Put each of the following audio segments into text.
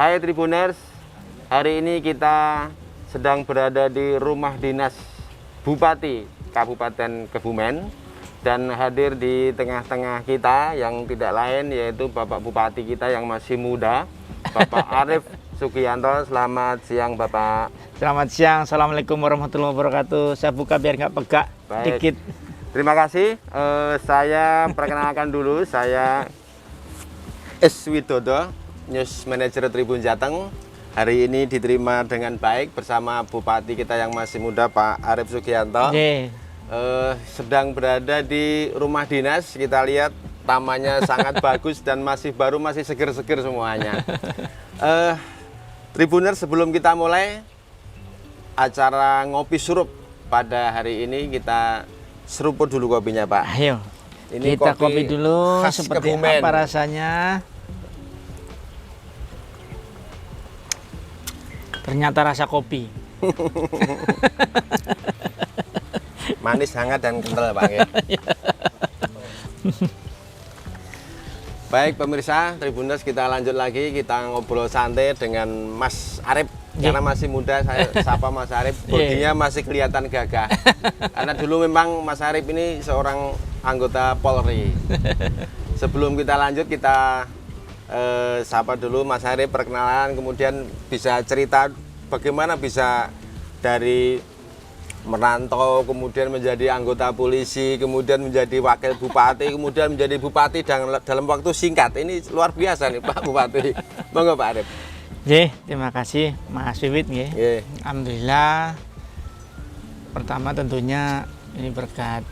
Hai Tribuners, hari ini kita sedang berada di rumah dinas Bupati Kabupaten Kebumen. Dan hadir di tengah-tengah kita yang tidak lain yaitu Bapak Bupati kita yang masih muda, Bapak Arief Sugianto. Selamat siang Bapak. Selamat siang, Assalamualaikum warahmatullahi wabarakatuh. Saya buka biar nggak pegak. Baik. Dikit. Terima kasih. Saya perkenalkan dulu, saya S. Widodo, News Manager Tribun Jateng. Hari ini diterima dengan baik bersama Bupati kita yang masih muda, Pak Arief Sugianto. Sedang berada di rumah dinas. Kita lihat tamannya sangat bagus dan masih baru, masih seger-seger semuanya. Tribuners, sebelum kita mulai acara ngopi surup pada hari ini, kita seruput dulu kopinya, Pak. Ayo, ini kita kopi dulu, seperti Kebumen. apa rasanya. Ternyata rasa kopi. Manis, hangat, dan kental, Pak. Baik pemirsa Tribuners, kita lanjut lagi. Kita ngobrol santai dengan Mas Arief. Karena masih muda, saya sapa Mas Arief. Bodinya masih kelihatan gagah. Karena dulu memang Mas Arief ini seorang anggota Polri. Sebelum kita lanjut, kita sapa dulu Mas Arief, perkenalan, kemudian bisa cerita bagaimana bisa dari merantau, kemudian menjadi anggota polisi, kemudian menjadi wakil bupati, kemudian menjadi bupati dalam waktu singkat. Ini luar biasa nih Pak Bupati. Monggo Pak Arief. Terima kasih Mas Wiwit. Alhamdulillah. Pertama tentunya ini berkat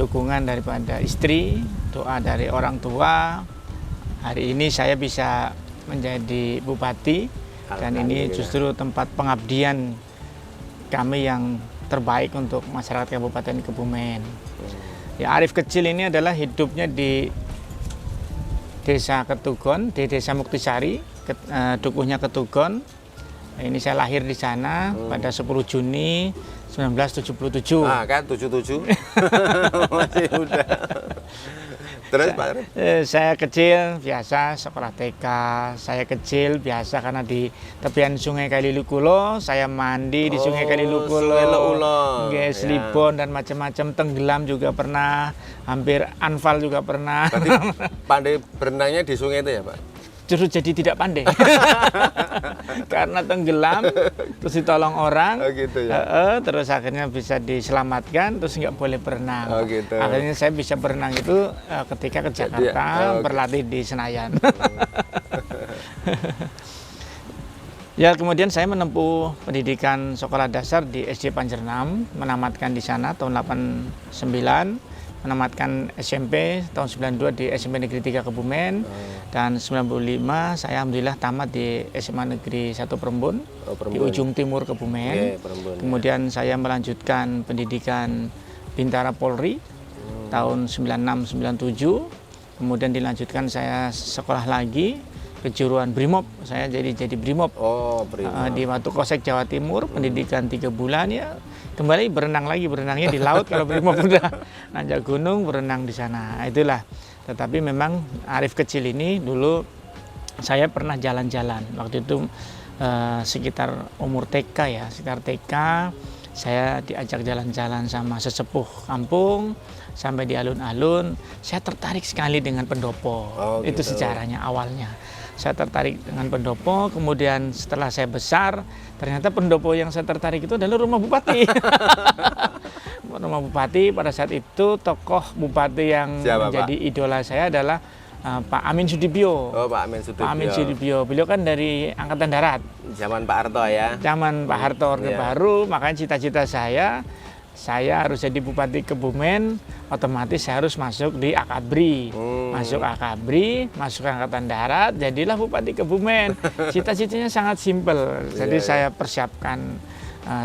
dukungan daripada istri, doa dari orang tua. Hari ini saya bisa menjadi bupati dan ini justru tempat pengabdian kami yang terbaik untuk masyarakat Kabupaten Kebumen. Ya, Arief kecil ini adalah hidupnya di Desa Ketugon, di Desa Muktisari, dukuhnya Ketugon. Ini saya lahir di sana pada 10 Juni 1977. Ah, kan 77. Masih muda. Terus Pak Arief? Saya kecil biasa sekolah TK. Saya kecil biasa karena di tepian Sungai Kalilukulo, saya mandi di Sungai Kalilukulo. Selibon dan macam-macam, tenggelam juga pernah, hampir anfal juga pernah. Berarti pandai berenangnya di sungai itu ya, Pak? Justru jadi tidak pandai. Karena tenggelam, terus ditolong orang, gitu ya? terus akhirnya bisa diselamatkan, terus nggak boleh berenang. Gitu. Akhirnya saya bisa berenang itu ketika ke Jakarta, berlatih di Senayan. Ya, kemudian saya menempuh pendidikan sekolah dasar di SD Panjernam, menamatkan di sana tahun 89. Menamatkan SMP tahun 92 di SMP Negeri 3 Kebumen, dan 95 saya alhamdulillah tamat di SMA Negeri 1 Perembun, di ujung timur Kebumen. Kemudian saya melanjutkan pendidikan Bintara Polri tahun 96-97, kemudian dilanjutkan saya sekolah lagi kejuruan Brimob. Saya jadi Brimob. Di Watu Kosek, Jawa Timur, pendidikan 3 bulan ya. Kembali berenang lagi, berenangnya di laut. Kalau Brimob udah nanjak gunung, berenang di sana. Itulah. Tetapi memang Arief kecil ini dulu saya pernah jalan-jalan. Waktu itu sekitar umur TK ya, sekitar TK saya diajak jalan-jalan sama sesepuh kampung sampai di alun-alun. Saya tertarik sekali dengan pendopo. Itu sejarahnya awalnya. Saya tertarik dengan pendopo, kemudian setelah saya besar, ternyata pendopo yang saya tertarik itu adalah rumah bupati. Rumah bupati pada saat itu, tokoh bupati yang menjadi idola saya adalah Pak Amin Sudibyo. Pak Amin Sudibyo. Pak Amin Sudibyo. Beliau kan dari Angkatan Darat. Zaman Pak Harto ya? Zaman Pak Harto Orde Baru, makanya cita-cita saya harus jadi Bupati Kebumen, otomatis saya harus masuk di Akabri. Masuk Akabri, masuk Angkatan Darat, jadilah Bupati Kebumen. Cita-citanya sangat simpel. Jadi saya persiapkan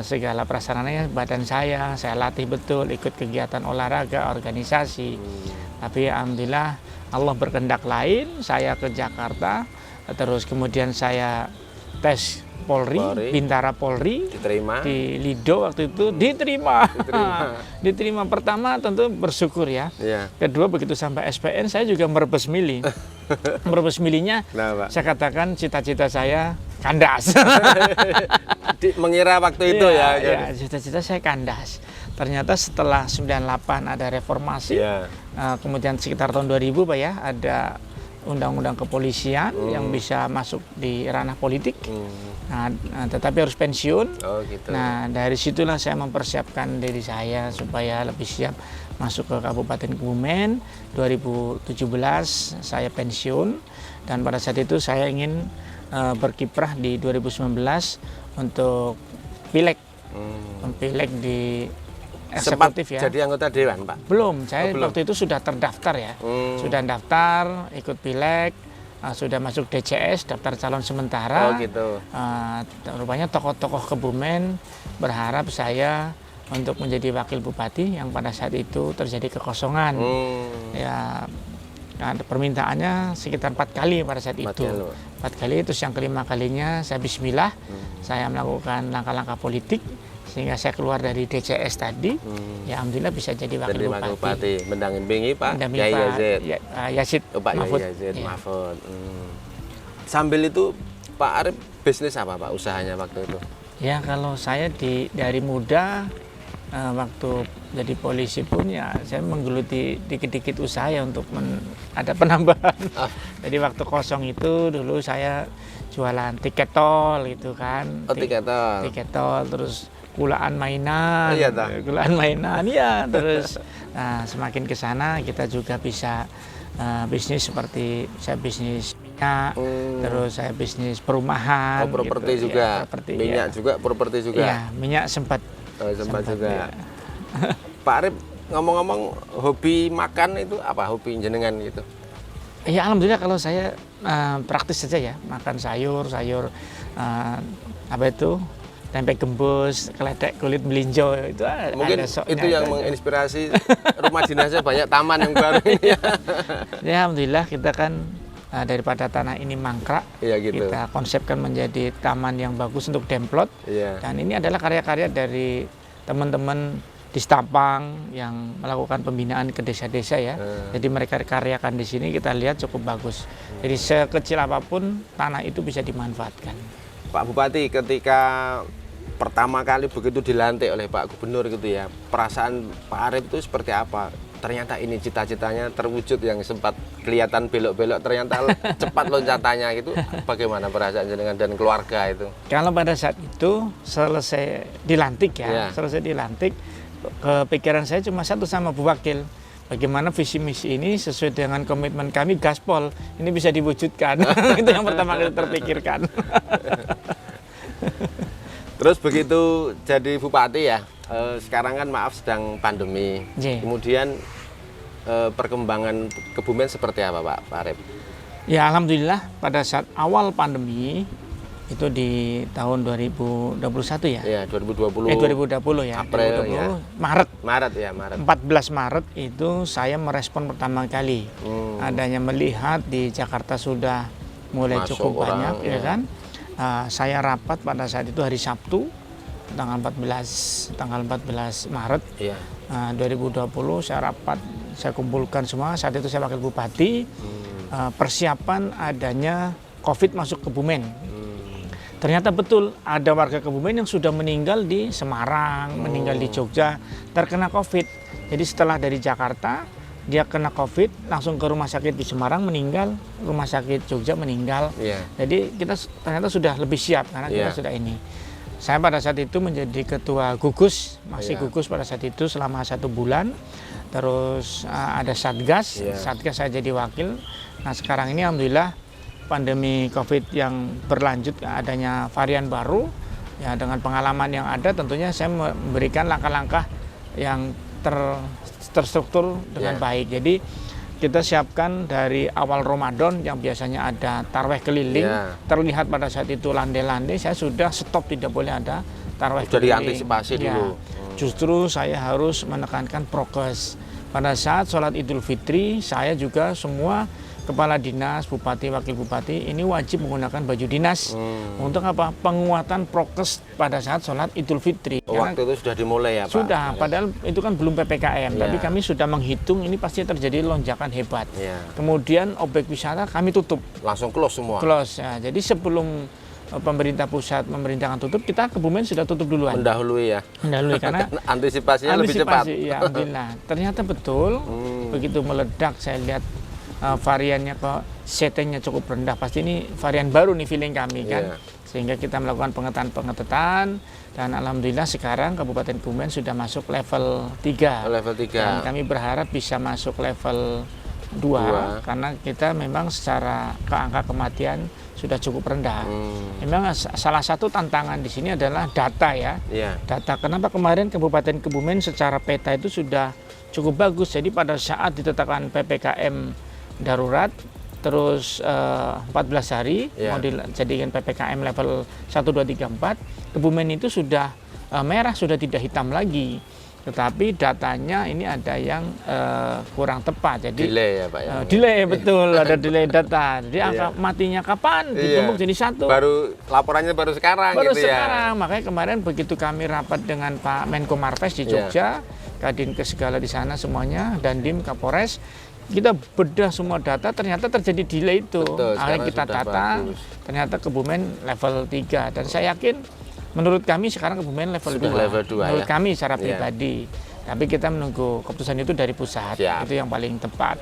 segala prasarananya, badan saya latih betul, ikut kegiatan olahraga, organisasi. Tapi alhamdulillah Allah berkehendak lain, saya ke Jakarta, terus kemudian saya tes Polri, Bintara Polri, diterima. di Lido waktu itu diterima. Diterima pertama tentu bersyukur ya. Iya. Kedua begitu sampai SPN saya juga merebus milih. Merebus milihnya, Nah, Pak. saya katakan cita-cita saya kandas. Mengira waktu itu ya. Iya, cita-cita saya kandas. Ternyata setelah 98 ada reformasi, Iya. kemudian sekitar tahun 2000 Pak ya, ada undang-undang kepolisian yang bisa masuk di ranah politik. Nah, tetapi harus pensiun. Oh gitu. Nah, dari situlah saya mempersiapkan diri saya supaya lebih siap masuk ke Kabupaten Kebumen. 2017 saya pensiun dan pada saat itu saya ingin berkiprah di 2019 untuk pileg. Pileg di Sempat eksekutif ya. jadi anggota dewan, Pak? Belum, saya belum. waktu itu sudah terdaftar ya. Sudah daftar, ikut pileg, sudah masuk DCS, daftar calon sementara. Oh gitu. Rupanya tokoh-tokoh Kebumen berharap saya untuk menjadi wakil bupati yang pada saat itu terjadi kekosongan. Ya, permintaannya sekitar 4 kali pada saat itu. 4 kali, terus yang kelima kalinya saya bismillah, saya melakukan langkah-langkah politik sehingga saya keluar dari DCS tadi. Ya alhamdulillah bisa jadi wakil bupati. Mendampingi Pak Yai Yazid. Oh, Pak Mahfud. Yai Yazid Ya. Mahfud. Sambil itu Pak Arif bisnis apa Pak usahanya waktu itu? Ya kalau saya dari muda waktu jadi polisi pun ya saya menggeluti dikit-dikit usaha ya untuk ada penambahan. Jadi waktu kosong itu dulu saya jualan tiket tol gitu kan. Oh, tiket tol. Tiket tol, terus kulaan mainan. Oh, iya, toh? Kulaan mainan ya, terus semakin ke sana kita juga bisa bisnis seperti saya bisnis minyak, terus saya bisnis perumahan. Oh, properti gitu. juga. Ya, properti, minyak ya. juga, properti juga. Iya, minyak sempat. Oh, sempat juga. Ya. Pak Arif ngomong-ngomong hobi makan itu apa hobi jenengan gitu? Ya alhamdulillah kalau saya praktis saja ya, makan sayur apa itu tempe gembus, keledek kulit melinjo itu mungkin ada itu yang menginspirasi rumah dinasnya banyak taman yang baru ini ya. Ya alhamdulillah kita kan daripada tanah ini mangkrak, Iya, gitu. kita konsepkan menjadi taman yang bagus untuk demplot. Iya. Dan ini adalah karya-karya dari teman-teman di Stapang yang melakukan pembinaan ke desa-desa ya. Jadi mereka karyakan di sini kita lihat cukup bagus. Jadi sekecil apapun tanah itu bisa dimanfaatkan. Pak Bupati, ketika pertama kali begitu dilantik oleh Pak Gubernur gitu ya, perasaan Pak Arif itu seperti apa? Ternyata ini cita-citanya terwujud yang sempat kelihatan belok-belok, ternyata cepat loncatannya gitu. Bagaimana perasaan jenengan dan keluarga itu? Kalau pada saat itu selesai dilantik Iya. selesai dilantik, kepikiran saya cuma satu sama Bu Wakil. Bagaimana visi misi ini sesuai dengan komitmen kami Gaspol ini bisa diwujudkan. Itu yang pertama kali terpikirkan. Terus begitu jadi bupati ya, sekarang kan maaf sedang pandemi. Iya. Kemudian perkembangan Kebumen seperti apa Pak Arif? Ya alhamdulillah pada saat awal pandemi itu di tahun 2021 ya. Ya 2020. 2020 ya. April 2020, ya. Maret Ya Maret. 14 Maret itu saya merespon pertama kali. Adanya melihat di Jakarta sudah mulai Masuk cukup orang, banyak ya. ya kan. Saya rapat pada saat itu hari Sabtu tanggal 14 Maret Iya. 2020 saya rapat, saya kumpulkan semua. Saat itu saya wakil bupati. Persiapan adanya COVID masuk Kebumen. Ternyata betul ada warga Kebumen yang sudah meninggal di Semarang, meninggal di Jogja, terkena COVID. Jadi setelah dari Jakarta, dia kena COVID, langsung ke rumah sakit di Semarang meninggal, rumah sakit Jogja meninggal. Iya. Jadi kita ternyata sudah lebih siap karena kita Iya. sudah ini. Saya pada saat itu menjadi ketua gugus, masih Iya. gugus pada saat itu selama 1 bulan. Terus ada Satgas, Iya. Satgas saya jadi wakil. Nah sekarang ini alhamdulillah pandemi COVID yang berlanjut, adanya varian baru, ya dengan pengalaman yang ada tentunya saya memberikan langkah-langkah yang terstruktur dengan baik. Jadi kita siapkan dari awal Ramadan yang biasanya ada tarweh keliling, terlihat pada saat itu landai-landai, saya sudah stop, tidak boleh ada tarweh Sudah keliling. diantisipasi dulu. Justru saya harus menekankan prokes. Pada saat sholat Idul Fitri, saya juga semua kepala dinas, bupati, wakil bupati ini wajib menggunakan baju dinas. Untuk apa? Penguatan prokes pada saat sholat Idul Fitri. Waktu itu sudah dimulai ya Pak? Sudah, padahal itu kan belum PPKM, Ya. tapi kami sudah menghitung ini pasti terjadi lonjakan hebat. Ya. Kemudian objek wisata kami tutup, Langsung close semua? close. Ya, jadi sebelum pemerintah pusat memerintahkan tutup, kita Kebumen sudah tutup duluan. Mendahului ya? Mendahului karena Antisipasinya lebih cepat? ya alhamdulillah. Ternyata betul, begitu meledak saya lihat variannya kok CT-nya cukup rendah, pasti ini varian baru nih feeling kami kan. Iya. Sehingga kita melakukan pengetatan dan alhamdulillah sekarang Kabupaten Kebumen sudah masuk level 3. Level 3. Dan kami berharap bisa masuk level 2 karena kita memang secara angka kematian sudah cukup rendah. Memang salah satu tantangan di sini adalah data ya. Iya. Data kenapa kemarin Kabupaten Kebumen secara peta itu sudah cukup bagus. Jadi pada saat ditetapkan PPKM darurat terus 14 hari mau dijadikan PPKM level 1, 2, 3, 4, Kebumen itu sudah merah, sudah tidak hitam lagi. Tetapi datanya ini ada yang kurang tepat. Jadi Delay ya Pak ya? delay, betul, ada delay data. Jadi angka matinya kapan ditumpuk jadi satu. Baru laporannya baru sekarang Baru gitu sekarang, ya? makanya kemarin begitu kami rapat dengan Pak Menko Marves di Jogja, Kadinkes segala di sana semuanya, dan Dim Kapolres, kita bedah semua data, ternyata terjadi delay itu. Betul, Akhirnya kita sudah tata, bagus. ternyata Kebumen level 3. Dan saya yakin, menurut kami sekarang Kebumen level Sudah 2. level 2 menurut ya? kami secara pribadi. Tapi kita menunggu keputusan itu dari pusat, Siap. itu yang paling tepat.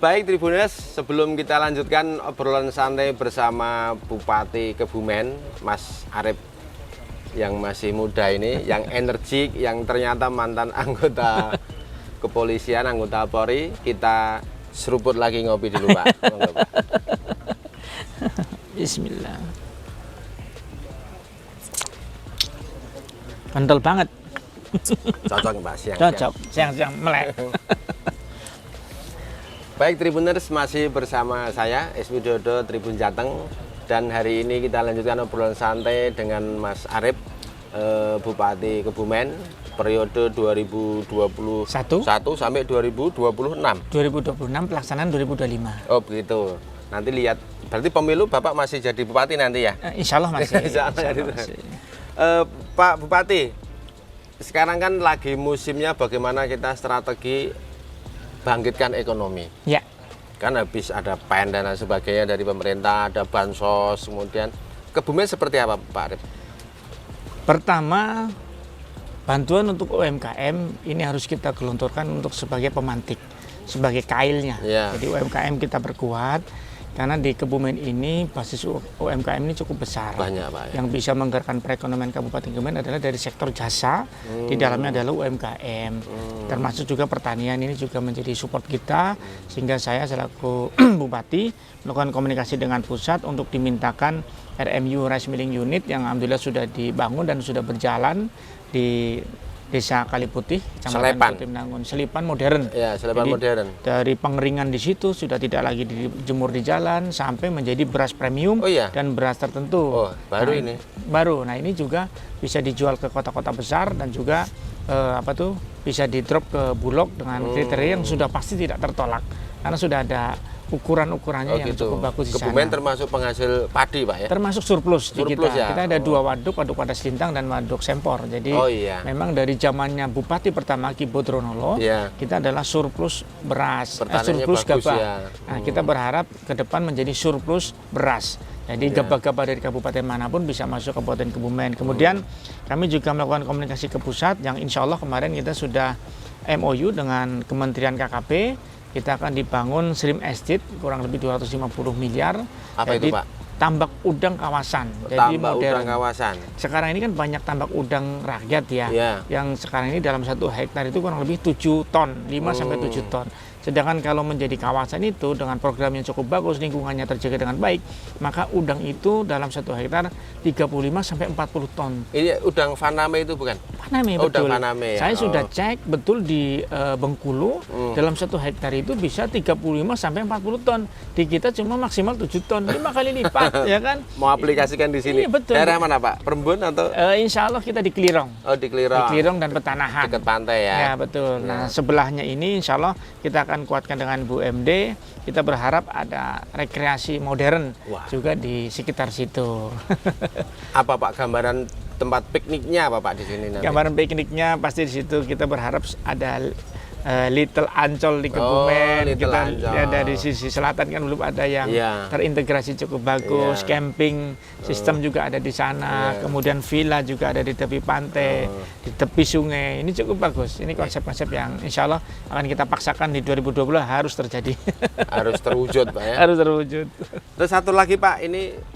Baik Tribuners, sebelum kita lanjutkan obrolan santai bersama Bupati Kebumen, Mas Arif yang masih muda ini, yang energik, yang ternyata mantan anggota kepolisian, anggota Polri, kita seruput lagi ngopi dulu Pak. Monggo, Pak. Bismillah. Kental banget. Cocok Pak, siang. Cocok, siang-siang melek. Baik Tribuners, masih bersama saya S. Widodo Tribun Jateng, dan hari ini kita lanjutkan obrolan santai dengan Mas Arif, Bupati Kebumen periode 2021 sampai 2026. 2026 pelaksanaan 2025. Oh begitu. Nanti lihat, berarti pemilu Bapak masih jadi bupati nanti ya? Insya Allah masih. Insya Allah jadi. Pak Bupati, sekarang kan lagi musimnya bagaimana kita strategi bangkitkan ekonomi. Ya. Kan habis ada PEN dan lain sebagainya dari pemerintah, ada bansos, kemudian Kebumen seperti apa Pak Arif? Pertama, bantuan untuk UMKM ini harus kita gelontorkan untuk sebagai pemantik, sebagai kailnya. Ya. Jadi UMKM kita perkuat, karena di Kebumen ini basis UMKM ini cukup besar. Banyak Pak ya? Yang bisa menggerakkan perekonomian Kabupaten Kebumen adalah dari sektor jasa, di dalamnya adalah UMKM. Termasuk juga pertanian ini juga menjadi support kita, sehingga saya selaku Bupati melakukan komunikasi dengan pusat untuk dimintakan RMU Rice Milling Unit yang alhamdulillah sudah dibangun dan sudah berjalan di Desa Kaliputih, Selepan. Kutimnangun, Selipan modern. Ya, Selepan Jadi, modern. dari pengeringan di situ sudah tidak lagi dijemur di jalan sampai menjadi beras premium Oh iya? dan beras tertentu. Oh, baru Nah, ini. Baru. Nah, ini juga bisa dijual ke kota-kota besar dan juga bisa di-drop ke Bulog dengan kriteria yang sudah pasti tidak tertolak. Karena sudah ada ukuran-ukurannya yang cukup bagus di sana. Kebumen termasuk penghasil padi Pak ya? Termasuk surplus di kita. Ya? Kita ada dua waduk Padas Lintang dan Waduk Sempor. Jadi memang dari zamannya Bupati pertama Ki Bodronolo, kita adalah surplus beras, surplus gabah. Ya. Nah, kita berharap ke depan menjadi surplus beras. Jadi gabah-gabah dari kabupaten manapun bisa masuk ke Kabupaten Kebumen. Kemudian kami juga melakukan komunikasi ke pusat yang insya Allah kemarin kita sudah MOU dengan Kementerian KKP. Kita akan dibangun Shrimp Estate kurang lebih 250 miliar. Apa jadi, itu Pak? Tambak udang kawasan. Tambak jadi modern. udang kawasan. Sekarang ini kan banyak tambak udang rakyat ya. Yang sekarang ini dalam 1 hektar itu kurang lebih 7 ton, 5 sampai 7 ton. Sedangkan kalau menjadi kawasan itu dengan program yang cukup bagus, lingkungannya terjaga dengan baik, maka udang itu dalam 1 hektar 35 sampai 40 ton. Ini udang Faname itu bukan? Faname, betul. Udang Faname ya. Saya sudah cek betul di Bengkulu, dalam 1 hektar itu bisa 35 sampai 40 ton. Di kita cuma maksimal 7 ton, 5 kali lipat, ya kan? Mau aplikasikan di sini. Iya, betul. Daerah mana Pak? Perembun atau? Insya Allah kita di Klirong. Oh, di Klirong. Di Klirong dan Petanahan. Dekat pantai ya. Ya, betul. Nah, sebelahnya ini insya Allah kita akan akan kuatkan dengan BUMD. Kita berharap ada rekreasi modern juga di sekitar situ. Apa Pak gambaran tempat pikniknya apa Pak di sini nanti? Gambaran pikniknya pasti di situ kita berharap ada Little Ancol di Kebumen. Little Kita Ancol. ya, dari sisi selatan kan belum ada yang terintegrasi cukup bagus. Camping sistem juga ada di sana. Kemudian villa juga ada di tepi pantai, di tepi sungai. Ini cukup bagus. Ini konsep-konsep yang insya Allah akan kita paksakan di 2020 harus terjadi. Harus terwujud Pak ya. Harus terwujud. Terus satu lagi Pak, ini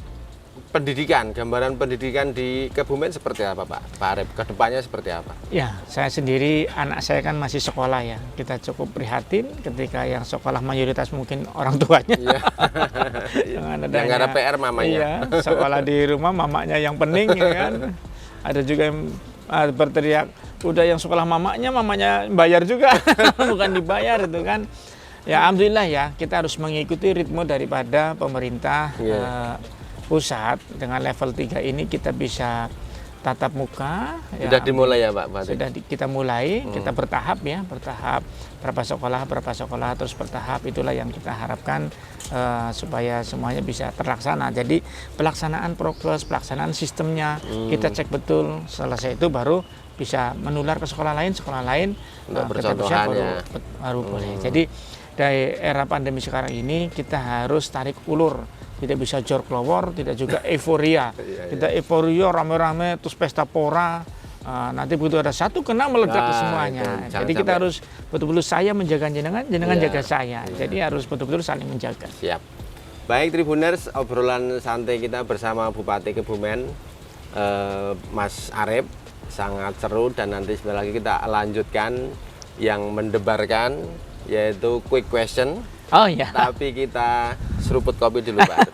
pendidikan, gambaran pendidikan di Kebumen seperti apa Pak? Pak Arif, kedepannya seperti apa? Ya, saya sendiri, anak saya kan masih sekolah ya. Kita cukup prihatin ketika yang sekolah mayoritas mungkin orang tuanya. Dengan yang nggak ada PR mamanya. Iya, sekolah di rumah mamanya yang pening ya kan. Ada juga yang berteriak, udah yang sekolah mamanya bayar juga, bukan dibayar itu kan. Ya, alhamdulillah ya, kita harus mengikuti ritme daripada pemerintah pusat. Dengan level 3 ini kita bisa tatap muka. Sudah dimulai ya Pak? Sudah kita mulai, kita bertahap ya, bertahap berapa sekolah, terus bertahap. Itulah yang kita harapkan supaya semuanya bisa terlaksana. Jadi pelaksanaan prokes, pelaksanaan sistemnya kita cek betul. Selesai itu baru bisa menular ke sekolah lain bercontohan ya. Baru boleh. Jadi dari era pandemi sekarang ini kita harus tarik ulur. Tidak bisa jor kelowor, tidak juga euforia. Kita euforia rame-rame terus pesta pora. Nanti begitu ada satu kena meledak ke semuanya. Jadi kita harus betul-betul saya menjaga jenengan jaga saya. Jadi harus betul-betul saling menjaga. Siap. Baik Tribuners, obrolan santai kita bersama Bupati Kebumen, Mas Arif, sangat seru, dan nanti sebentar lagi kita lanjutkan yang mendebarkan, yaitu quick question. Oh iya. Tapi kita seruput kopi dulu Pak.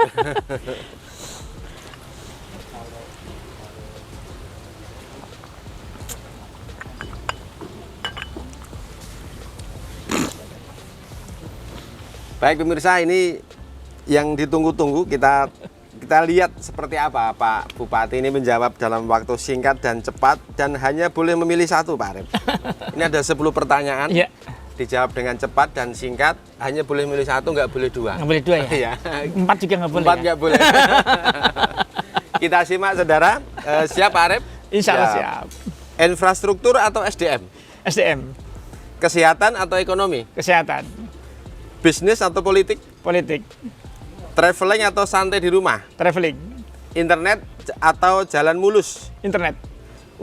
Baik pemirsa, ini yang ditunggu-tunggu, kita lihat seperti apa Pak Bupati ini menjawab dalam waktu singkat dan cepat, dan hanya boleh memilih satu Pak Arif. Ini ada 10 pertanyaan. Iya. Dijawab dengan cepat dan singkat, hanya boleh milih satu, nggak boleh dua. Nggak boleh dua ya? Iya. 4 juga nggak boleh. 4 nggak boleh. Kita simak saudara. Siap Pak Arif? Insya Allah siap. Infrastruktur atau SDM? SDM. Kesehatan atau ekonomi? Kesehatan. Bisnis atau politik? Politik. Traveling atau santai di rumah? Traveling. Internet atau jalan mulus? Internet.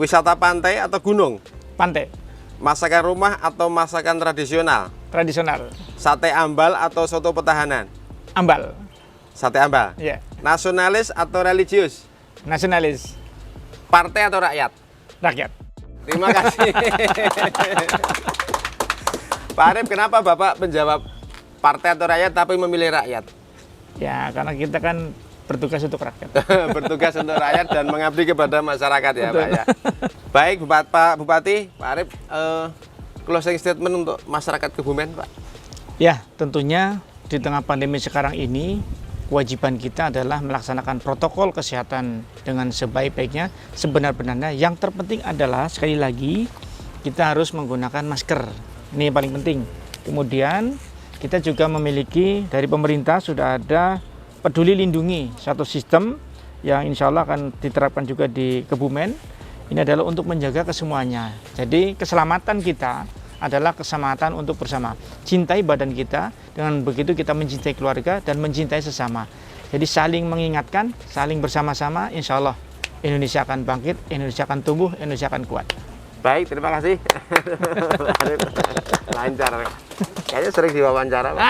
Wisata pantai atau gunung? Pantai. Masakan rumah atau masakan tradisional? Tradisional. Sate ambal atau soto petahanan? Ambal. Sate ambal. Iya. Nasionalis atau religius? Nasionalis. Partai atau rakyat? Rakyat. Terima kasih. Pak Arif, kenapa Bapak menjawab partai atau rakyat tapi memilih rakyat? Ya, karena kita kan bertugas untuk rakyat. Bertugas untuk rakyat dan mengabdi kepada masyarakat ya Pak ya. Baik Pak Bupati, Pak Arif, closing statement untuk masyarakat Kebumen Pak. Ya, tentunya di tengah pandemi sekarang ini kewajiban kita adalah melaksanakan protokol kesehatan dengan sebaik-baiknya, sebenar-benarnya. Yang terpenting adalah sekali lagi kita harus menggunakan masker. Ini yang paling penting. Kemudian kita juga memiliki dari pemerintah sudah ada Peduli Lindungi, satu sistem yang insya Allah akan diterapkan juga di Kebumen. Ini adalah untuk menjaga kesemuanya. Jadi keselamatan kita adalah keselamatan untuk bersama. Cintai badan kita, dengan begitu kita mencintai keluarga dan mencintai sesama. Jadi saling mengingatkan, saling bersama-sama, insya Allah Indonesia akan bangkit, Indonesia akan tumbuh, Indonesia akan kuat. Baik, terima kasih. Lancar. Kayaknya sering diwawancara Pak.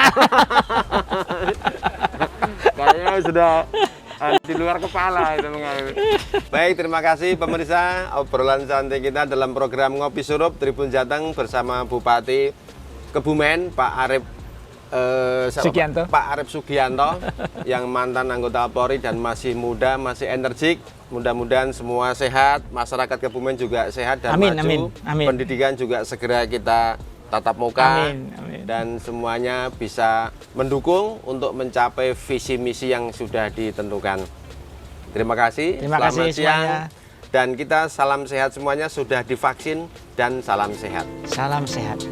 Kayaknya sudah di luar kepala itu mengalami. Baik, terima kasih pemirsa, obrolan santai kita dalam program Ngopi Surup Tribun Jateng bersama Bupati Kebumen Pak Arif Sugianto. Pak Arif Sugianto yang mantan anggota Polri dan masih muda, masih energik. Mudah-mudahan semua sehat, masyarakat Kebumen juga sehat dan maju. Amin. Pendidikan juga segera kita tatap muka. Amin. Dan semuanya bisa mendukung untuk mencapai visi misi yang sudah ditentukan. Terima kasih. Terima kasih siang. semuanya. Dan kita salam sehat semuanya, sudah divaksin dan salam sehat. Salam sehat.